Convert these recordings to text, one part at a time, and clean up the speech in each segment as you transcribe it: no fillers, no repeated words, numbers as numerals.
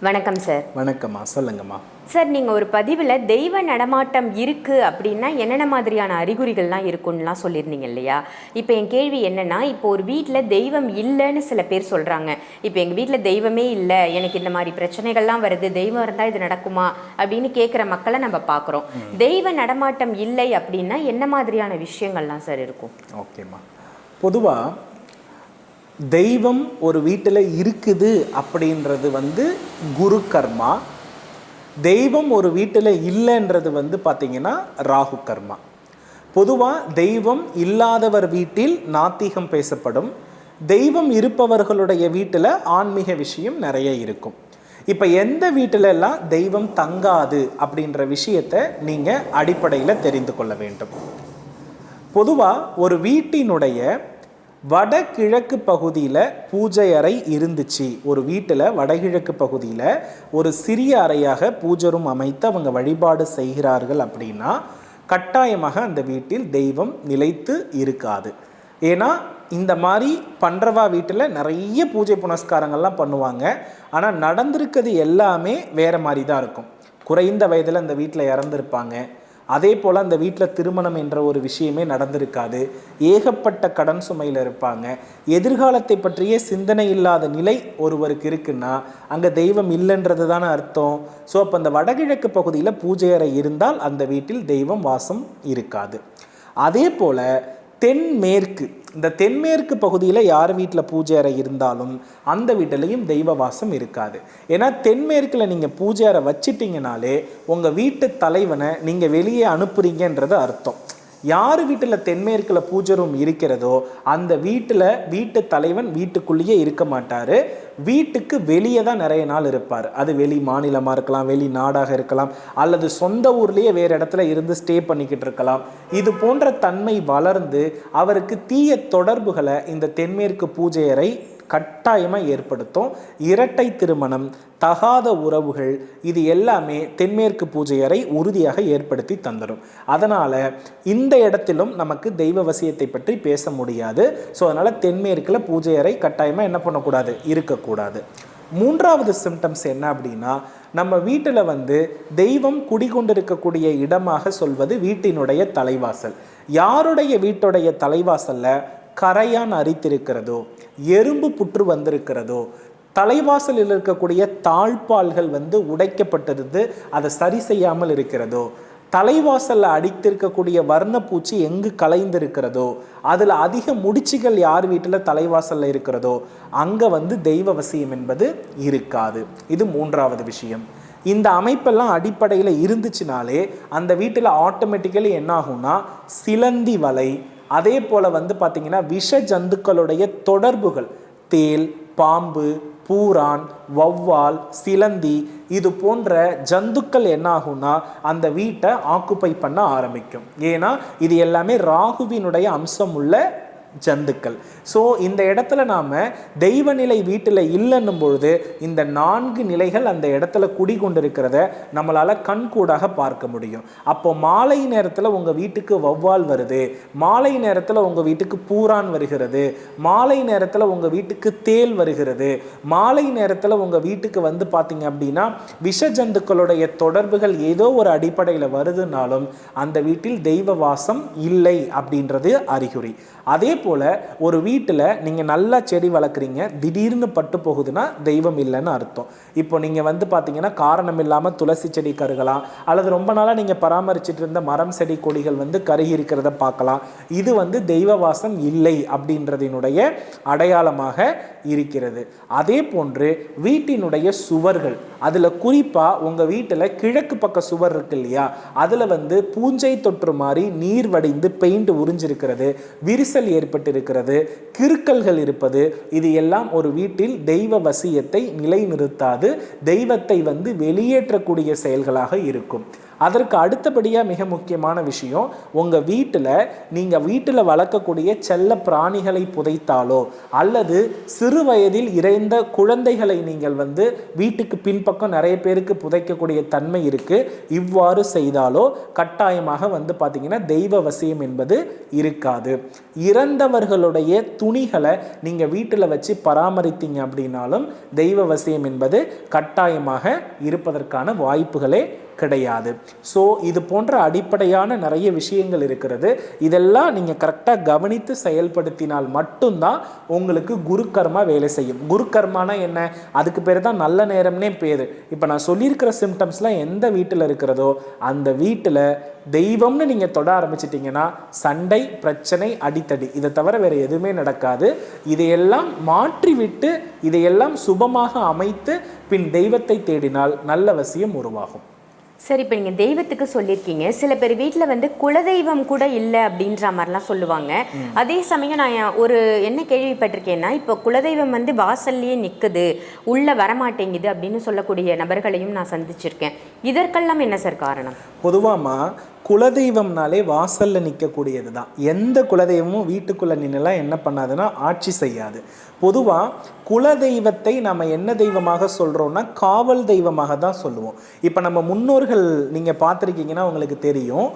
வணக்கம் சார். வணக்கம்மா, சொல்லுங்கம்மா. சார், நீங்கள் ஒரு பதிவில் தெய்வ நடமாட்டம் இருக்குது அப்படின்னா என்னென்ன மாதிரியான அறிகுறிகள்லாம் இருக்குன்னுலாம் சொல்லியிருந்தீங்க இல்லையா? இப்போ என் கேள்வி என்னென்னா, இப்போ ஒரு வீட்டில் தெய்வம் இல்லைன்னு சில பேர் சொல்கிறாங்க. இப்போ எங்கள் வீட்டில் தெய்வமே இல்லை, எனக்கு இந்த மாதிரி பிரச்சனைகள்லாம் வருது, தெய்வம் இருந்தால் இது நடக்குமா அப்படின்னு கேட்குற மக்களை நம்ம பார்க்குறோம். தெய்வ நடமாட்டம் இல்லை அப்படின்னா என்ன மாதிரியான விஷயங்கள்லாம் சார் இருக்கும்? ஓகேம்மா, பொதுவாக தெய்வம் ஒரு வீட்டில் இருக்குது அப்படின்றது குரு கர்மா. தெய்வம் ஒரு வீட்டில் இல்லைன்றது பார்த்திங்கன்னா ராகு கர்மா. பொதுவாக தெய்வம் இல்லாதவர் வீட்டில் நாத்திகம் பேசப்படும். தெய்வம் இருப்பவர்களுடைய வீட்டில் ஆன்மீக விஷயம் நிறைய இருக்கும். இப்போ எந்த வீட்டிலெல்லாம் தெய்வம் தங்காது அப்படின்ற விஷயத்தை நீங்கள் அடிப்படையில் தெரிந்து கொள்ள வேண்டும். பொதுவாக ஒரு வீட்டினுடைய வடகிழக்கு பகுதியில் பூஜை அறை இருந்துச்சு. ஒரு வீட்டில் வடகிழக்கு பகுதியில் ஒரு சிறிய அறையாக பூஜை ரூம் அமைத்து அவங்க வழிபாடு செய்கிறார்கள் அப்படின்னா கட்டாயமாக அந்த வீட்டில் தெய்வம் நிலைத்து இருக்காது. ஏன்னா இந்த மாதிரி பண்ணுறவா வீட்டில் நிறைய பூஜை புனஸ்காரங்கள்லாம் பண்ணுவாங்க. ஆனால் நடந்திருக்கிறது எல்லாமே வேறு மாதிரி தான் இருக்கும். குறைந்த வயதில் அந்த வீட்டில் இறந்துருப்பாங்க. அதே போல் அந்த வீட்டில் திருமணம் என்ற ஒரு விஷயமே நடந்திருக்காது. ஏகப்பட்ட கடன் சுமையில் இருப்பாங்க. எதிர்காலத்தை பற்றிய சிந்தனை இல்லாத நிலை ஒருவருக்கு இருக்குன்னா அங்கே தெய்வம் இல்லைன்றது தானே அர்த்தம். ஸோ அப்போ அந்த வடகிழக்கு பகுதியில் பூஜை அறை இருந்தால் அந்த வீட்டில் தெய்வம் வாசம் இருக்காது. அதே போல் தென்மேற்கு, இந்த தென்மேற்கு பகுதியில் யார் வீட்டில் பூஜை அறை இருந்தாலும் அந்த வீட்டிலையும் தெய்வ வாசம் இருக்காது. ஏன்னா தென்மேற்கில் நீங்கள் பூஜை அறை வச்சிட்டிங்கனாலே உங்கள் வீட்டு தலைவனை நீங்கள் வெளியே அனுப்புறீங்கன்றது அர்த்தம். யார் வீட்டில் தென்மேற்கில் பூஜை ரூம் இருக்கிறதோ அந்த வீட்டு தலைவன் வீட்டுக்குள்ளேயே இருக்க மாட்டார். வீட்டுக்கு வெளியே தான் நிறைய நாள் இருப்பார். அது வெளி மாநிலமாக இருக்கலாம், வெளி நாடாக இருக்கலாம், அல்லது சொந்த ஊர்லேயே வேறு இடத்துல இருந்து ஸ்டே பண்ணிக்கிட்டு இருக்கலாம். இது போன்ற தன்மை வளர்ந்து அவருக்கு தீய தொடர்புகளை இந்த தென்மேற்கு பூஜை அறை கட்டாயமாக ஏற்படுத்தும். இரட்டை திருமணம், தகாத உறவுகள், இது எல்லாமே தென்மேற்கு பூஜை அறை உறுதியாக ஏற்படுத்தி தந்துடும். அதனால் இந்த இடத்திலும் நமக்கு தெய்வ வசியத்தை பற்றி பேச முடியாது. ஸோ அதனால் தென்மேற்கில் பூஜை அறை கட்டாயமாக என்ன பண்ணக்கூடாது, இருக்கக்கூடாது. மூன்றாவது சிம்டம்ஸ் என்ன அப்படின்னா, நம்ம வீட்டில் தெய்வம் குடிகொண்டிருக்கக்கூடிய இடமாக சொல்வது வீட்டினுடைய தலைவாசல். யாருடைய வீட்டுடைய தலைவாசலில் கரையான் அரித்திருக்கிறதோ, எறும்பு புற்று வந்திருக்கிறதோ, தலைவாசலில் இருக்கக்கூடிய தாழ்பால்கள் உடைக்கப்பட்டிருந்து அதை சரி செய்யாமல் இருக்கிறதோ, தலைவாசலில் அடித்திருக்கக்கூடிய வர்ணப்பூச்சி எங்கு கலைந்திருக்கிறதோ, அதில் அதிக முடிச்சுகள் யார் வீட்டில் தலைவாசலில் இருக்கிறதோ அங்கே தெய்வ வசியம் என்பது இருக்காது. இது மூன்றாவது விஷயம். இந்த அமைப்பெல்லாம் அடிப்படையில் இருந்துச்சுனாலே அந்த வீட்டில் ஆட்டோமேட்டிக்கலி என்ன ஆகும்னா சிலந்தி வலை, அதே போல் பார்த்திங்கன்னா விஷ ஜந்துக்களுடைய தொடர்புகள், தேல், பாம்பு, பூரான், வௌவால், சிலந்தி, இது போன்ற ஜந்துக்கள் என்ன ஆகும்னா அந்த வீட்டை ஆக்குப்பை பண்ண ஆரம்பிக்கும். ஏன்னா இது எல்லாமே ராகுவினுடைய அம்சம் உள்ள ஜந்துக்கள். ஸோ இந்த இடத்துல நாம் தெய்வநிலை வீட்டில் இல்லைன்னும் பொழுது இந்த 4 நிலைகள் அந்த இடத்துல குடிகொண்டிருக்கிறத நம்மளால் கண்கூடாக பார்க்க முடியும். அப்போ மாலை நேரத்தில் உங்கள் வீட்டுக்கு வௌவால் வருது, மாலை நேரத்தில் உங்கள் வீட்டுக்கு பூரான் வருகிறது, மாலை நேரத்தில் உங்கள் வீட்டுக்கு தேல் வருகிறது, மாலை நேரத்தில் உங்கள் வீட்டுக்கு பார்த்தீங்க அப்படின்னா விஷ ஜந்துக்களுடைய தொடர்புகள் ஏதோ ஒரு அடிப்படையில் வருதுனாலும் அந்த வீட்டில் தெய்வ வாசம் இல்லை அப்படின்றது அறிகுறி. அதே போல் ஒரு வீட்டில் நீங்கள் நல்லா செடி வளர்க்குறீங்க, திடீர்னு பட்டு போகுதுன்னா தெய்வம் இல்லைன்னு அர்த்தம். இப்போ நீங்கள் பார்த்தீங்கன்னா காரணம் இல்லாமல் துளசி செடி கருகலாம், அல்லது ரொம்ப நாளாக நீங்கள் பராமரிச்சுட்டு இருந்த மரம் செடி கொடிகள் கருகி இருக்கிறத பார்க்கலாம். இது தெய்வ வாசம் இல்லை அப்படின்றதினுடைய அடையாளமாக இருக்கிறது. அதே போன்று வீட்டினுடைய சுவர்கள், அதில் குறிப்பாக உங்கள் வீட்டில் கிழக்கு பக்க சுவர் இருக்கு இல்லையா, அதில் பூஞ்சை தொற்று மாதிரி நீர் வடிந்து பெயிண்ட் உறிஞ்சிருக்கிறது, விரிசல் ஏற்பட்டிருக்கிறது, கிறுக்கல்கள் இருப்பது, இது எல்லாம் ஒரு வீட்டில் தெய்வ வசியத்தை நிலைநிறுத்தாது, தெய்வத்தை வெளியேற்றக்கூடிய செயல்களாக இருக்கும். அதற்கு அடுத்தபடியாக மிக முக்கியமான விஷயம், உங்கள் வீட்டில் வளர்க்கக்கூடிய செல்ல பிராணிகளை புதைத்தாலோ அல்லது சிறு வயதில் இறைந்த குழந்தைகளை நீங்கள் வீட்டுக்கு பின்பக்கம் நிறைய பேருக்கு புதைக்கக்கூடிய தன்மை இருக்கு. இவ்வாறு செய்தாலோ கட்டாயமாக பார்த்தீங்கன்னா தெய்வ வசியம் என்பது இருக்காது. இறந்தவர்களுடைய துணிகளை நீங்கள் வீட்டில் வச்சு பராமரித்தீங்க அப்படின்னாலும் தெய்வ வசியம் என்பது கட்டாயமாக இருப்பதற்கான வாய்ப்புகளே கிடையாது. ஸோ இது போன்ற அடிப்படையான நிறைய விஷயங்கள் இருக்கிறது. இதெல்லாம் நீங்கள் கரெக்டாக கவனித்து செயல்படுத்தினால் மட்டும்தான் உங்களுக்கு குரு கர்மா வேலை செய்யும். குரு கர்மானா என்ன? அதுக்கு பேர் தான் நல்ல நேரம்னே பேர். இப்போ நான் சொல்லியிருக்கிற சிம்டம்ஸ்லாம் எந்த வீட்டில் இருக்கிறதோ அந்த வீட்டில் தெய்வம்னு நீங்கள் தொட ஆரம்பிச்சிட்டிங்கன்னா சண்டை, பிரச்சனை, அடித்தடி, இதை தவிர வேறு எதுவுமே நடக்காது. இதையெல்லாம் மாற்றிவிட்டு இதையெல்லாம் சுபமாக அமைத்து பின் தெய்வத்தை தேடினால் நல்ல வசியம் உருவாகும். சரி, இப்போ நீங்கள் தெய்வத்துக்கு சொல்லியிருக்கீங்க. சில பேர் வீட்டில் குலதெய்வம் கூட இல்லை அப்படின்ற மாதிரிலாம் சொல்லுவாங்க. அதே சமயம் நான் என்ன கேள்விப்பட்டிருக்கேன்னா, இப்போ குலதெய்வம் வாசல்லையே நிற்குது, உள்ளே வரமாட்டேங்குது அப்படின்னு சொல்லக்கூடிய நபர்களையும் நான் சந்திச்சிருக்கேன். இதற்கெல்லாம் என்ன சார் காரணம்? பொதுவாமா குலதெய்வம்னாலே வாசல்ல நிற்கக்கூடியது தான். எந்த குலதெய்வமும் வீட்டுக்குள்ளே நின்றுலாம் என்ன பண்ணாதுன்னா ஆட்சி செய்யாது. பொதுவாக குலதெய்வத்தை நம்ம என்ன தெய்வமாக சொல்கிறோம்னா காவல் தெய்வமாக தான் சொல்லுவோம். இப்போ நம்ம முன்னோர்கள் நீங்கள் பார்த்துருக்கீங்கன்னா உங்களுக்கு தெரியும்,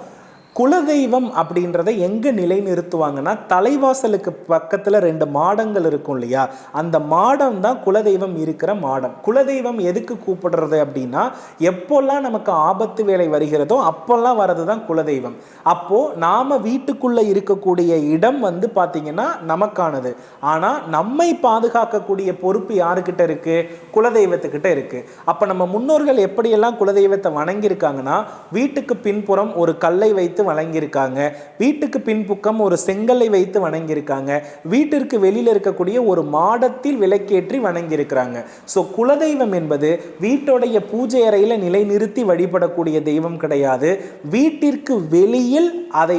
குலதெய்வம் அப்படின்றத எங்கே நிலைநிறுத்துவாங்கன்னா தலைவாசலுக்கு பக்கத்தில் 2 மாடங்கள் இருக்கும் இல்லையா, அந்த மாடம் தான் குலதெய்வம் இருக்கிற மாடம். குலதெய்வம் எதுக்கு கூப்பிடுறது அப்படின்னா எப்போல்லாம் நமக்கு ஆபத்து வேலை வருகிறதோ அப்போல்லாம் வர்றது தான் குலதெய்வம். அப்போது நாம் வீட்டுக்குள்ளே இருக்கக்கூடிய இடம் பார்த்தீங்கன்னா நமக்கானது. ஆனால் நம்மை பாதுகாக்கக்கூடிய பொறுப்பு யாருக்கிட்ட இருக்குது? குலதெய்வத்துக்கிட்ட இருக்குது. அப்போ நம்ம முன்னோர்கள் எப்படியெல்லாம் குலதெய்வத்தை வணங்கியிருக்காங்கன்னா, வீட்டுக்கு பின்புறம் ஒரு கல்லை வைத்து வணங்கியிருக்காங்க, வீட்டுக்கு பின்புக்கம் ஒரு செங்கல்லை வைத்து வணங்கியிருக்காங்க, வீட்டிற்கு வெளியில் இருக்கக்கூடிய ஒரு மாடத்தில் விளக்கேற்றி வணங்கியிருக்கிறாங்க. ஸோ குலதெய்வம் என்பது வீட்டுடைய பூஜை அறையில் நிலைநிறுத்தி வழிபடக்கூடிய தெய்வம் கிடையாது. வீட்டிற்கு வெளியில் அதை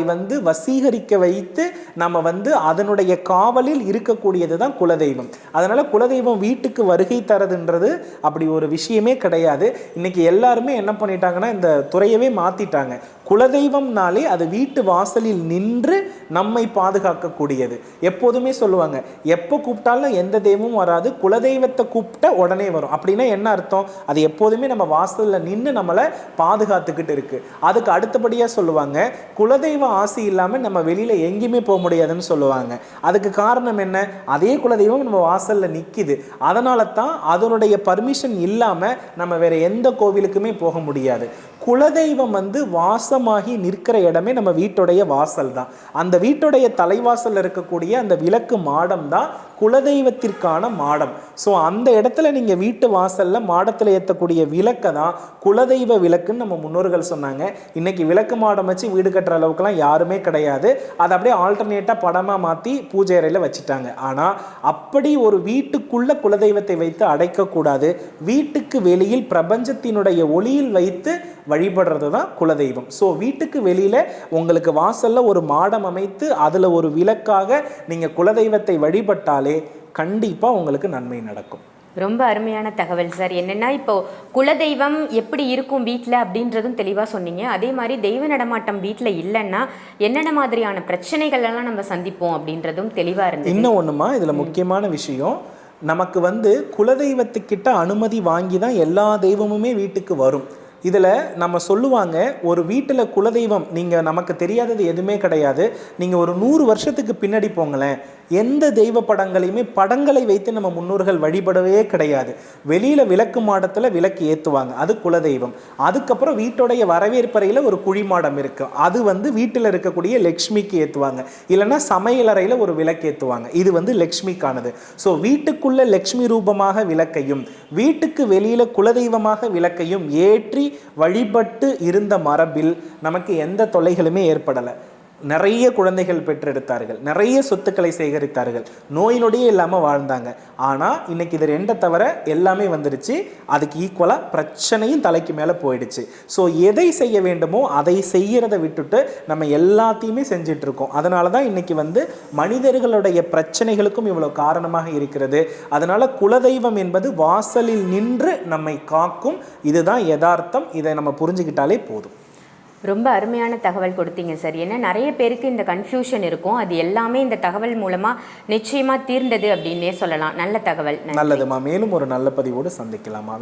வசீகரிக்க வைத்து நம்ம அதனுடைய காவலில் இருக்கக்கூடியது தான் குலதெய்வம். அதனால குலதெய்வம் வீட்டுக்கு வருகை தரதுன்றது அப்படி ஒரு விஷயமே கிடையாது. இன்னைக்கு எல்லாருமே என்ன பண்ணிட்டாங்கன்னா இந்த துறையவே மாத்திட்டாங்க. குலதெய்வம்னாலே அது வீட்டு வாசலில் நின்று நம்மை பாதுகாக்கக்கூடியது. எப்போதுமே சொல்லுவாங்க, எப்போ கூப்பிட்டாலும் எந்த தெய்வமும் வராது, குலதெய்வத்தை கூப்பிட்ட உடனே வரும். அப்படின்னா என்ன அர்த்தம்? அது எப்போதுமே நம்ம வாசலில் நின்று நம்மளை பாதுகாத்துக்கிட்டு இருக்கு. அதுக்கு அடுத்தபடியாக சொல்லுவாங்க, குலதெய்வ ஆசி இல்லாமல் நம்ம வெளியில் எங்கேயுமே போக முடியாதுன்னு சொல்லுவாங்க. அதுக்கு காரணம் என்ன? அதே குலதெய்வம் நம்ம வாசலில் நிற்கிது. அதனால தான் அதனுடைய பர்மிஷன் இல்லாமல் நம்ம வேற எந்த கோவிலுக்குமே போக முடியாது. குலதெய்வம் வாசமாகி நிற்கிற இடமே நம்ம வீட்டுடைய வாசல் தான். அந்த வீட்டுடைய தலைவாசல் இருக்கக்கூடிய அந்த விளக்கு மாடம் தான் குலதெய்வத்திற்கான மாடம். ஸோ அந்த இடத்துல நீங்கள் வீட்டு வாசலில் மாடத்தில் ஏற்றக்கூடிய விளக்கை தான் குலதெய்வ விளக்குன்னு நம்ம முன்னோர்கள் சொன்னாங்க. இன்னைக்கு விளக்கு மாடம் வச்சு வீடு கட்டுற அளவுக்குலாம் யாருமே கிடையாது. அதை அப்படியே ஆல்டர்னேட்டாக படமாக மாற்றி பூஜை அறையில் வச்சுட்டாங்க. ஆனால் அப்படி ஒரு வீட்டுக்குள்ள குலதெய்வத்தை வைத்து அடைக்கக்கூடாது. வீட்டுக்கு வெளியில் பிரபஞ்சத்தினுடைய ஒளியில் வைத்து வழிபடுறது தான் குலதெய்வம். ஸோ வீட்டுக்கு வெளியில் உங்களுக்கு வாசலில் ஒரு மாடம் அமைத்து அதில் ஒரு விளக்காக நீங்கள் குலதெய்வத்தை வழிபட்டாலே கண்டிப்பாக உங்களுக்கு நன்மை நடக்கும். ரொம்ப அருமையான தகவல் சார். என்னென்னா இப்போ குலதெய்வம் எப்படி இருக்கும் வீட்டில் அப்படின்றதும் தெளிவாக சொன்னீங்க. அதே மாதிரி தெய்வ நடமாட்டம் வீட்டில் இல்லைன்னா என்னென்ன மாதிரியான பிரச்சனைகள் எல்லாம் நம்ம சந்திப்போம் அப்படின்றதும் தெளிவாக இருந்தது. இன்னும் ஒன்றுமா இதில் முக்கியமான விஷயம், நமக்கு குலதெய்வத்துக்கிட்ட அனுமதி வாங்கி தான் எல்லா தெய்வமுமே வீட்டுக்கு வரும். இதில் நம்ம சொல்லுவாங்க, ஒரு வீட்டில் குலதெய்வம் நீங்கள் நமக்கு தெரியாதது எதுவுமே கிடையாது. நீங்கள் ஒரு 100 வருஷத்துக்கு பின்னாடி போங்களேன், எந்த தெய்வ படங்களையுமே படங்களை வைத்து நம்ம முன்னோர்கள் வழிபடவே கிடையாது. வெளியில் விளக்கு மாடத்தில் விளக்கு ஏற்றுவாங்க, அது குலதெய்வம். அதுக்கப்புறம் வீட்டுடைய வரவேற்பறையில் ஒரு குழி மாடம் இருக்கு, அது வீட்டில் இருக்கக்கூடிய லக்ஷ்மிக்கு ஏற்றுவாங்க. இல்லைன்னா சமையலறையில் ஒரு விளக்கு ஏற்றுவாங்க, இது லக்ஷ்மிக்கானது. ஸோ வீட்டுக்குள்ள லக்ஷ்மி ரூபமாக விளக்கையும் வீட்டுக்கு வெளியில் குலதெய்வமாக விளக்கையும் ஏற்றி வழிபட்டு இருந்த மரபில் நமக்கு எந்த தொல்லைகளுமே ஏற்படலை. நிறைய குழந்தைகள் பெற்றெடுத்தார்கள், நிறைய சொத்துக்களை சேகரித்தார்கள், நோய் நொடியே இல்லாமல் வாழ்ந்தாங்க. ஆனால் இன்னைக்கு இது 2 தவிர எல்லாமே வந்துருச்சு. அதுக்கு ஈக்குவலாக பிரச்சனையும் தலைக்கு மேலே போயிடுச்சு. ஸோ எதை செய்ய வேண்டுமோ அதை செய்கிறத விட்டுட்டு நம்ம எல்லாத்தையுமே செஞ்சிட்டு இருக்கோம். அதனால தான் இன்னைக்கு மனிதர்களுடைய பிரச்சனைகளுக்கும் இவ்வளோ காரணமாக இருக்கிறது. அதனால குலதெய்வம் என்பது வாசலில் நின்று நம்மை காக்கும். இதுதான் யதார்த்தம். இதை நம்ம புரிஞ்சுக்கிட்டாலே போதும். ரொம்ப அருமையான தகவல் கொடுத்தீங்க சார். ஏன்னா நிறைய பேருக்கு இந்த கன்ஃபியூஷன் இருக்கும். அது எல்லாமே இந்த தகவல் மூலமாக நிச்சயமாக தீர்ந்தது அப்படின்னே சொல்லலாம். நல்ல தகவல். நல்லதுமா. மேலும் ஒரு நல்ல பதிவோடு சந்திக்கலாமா.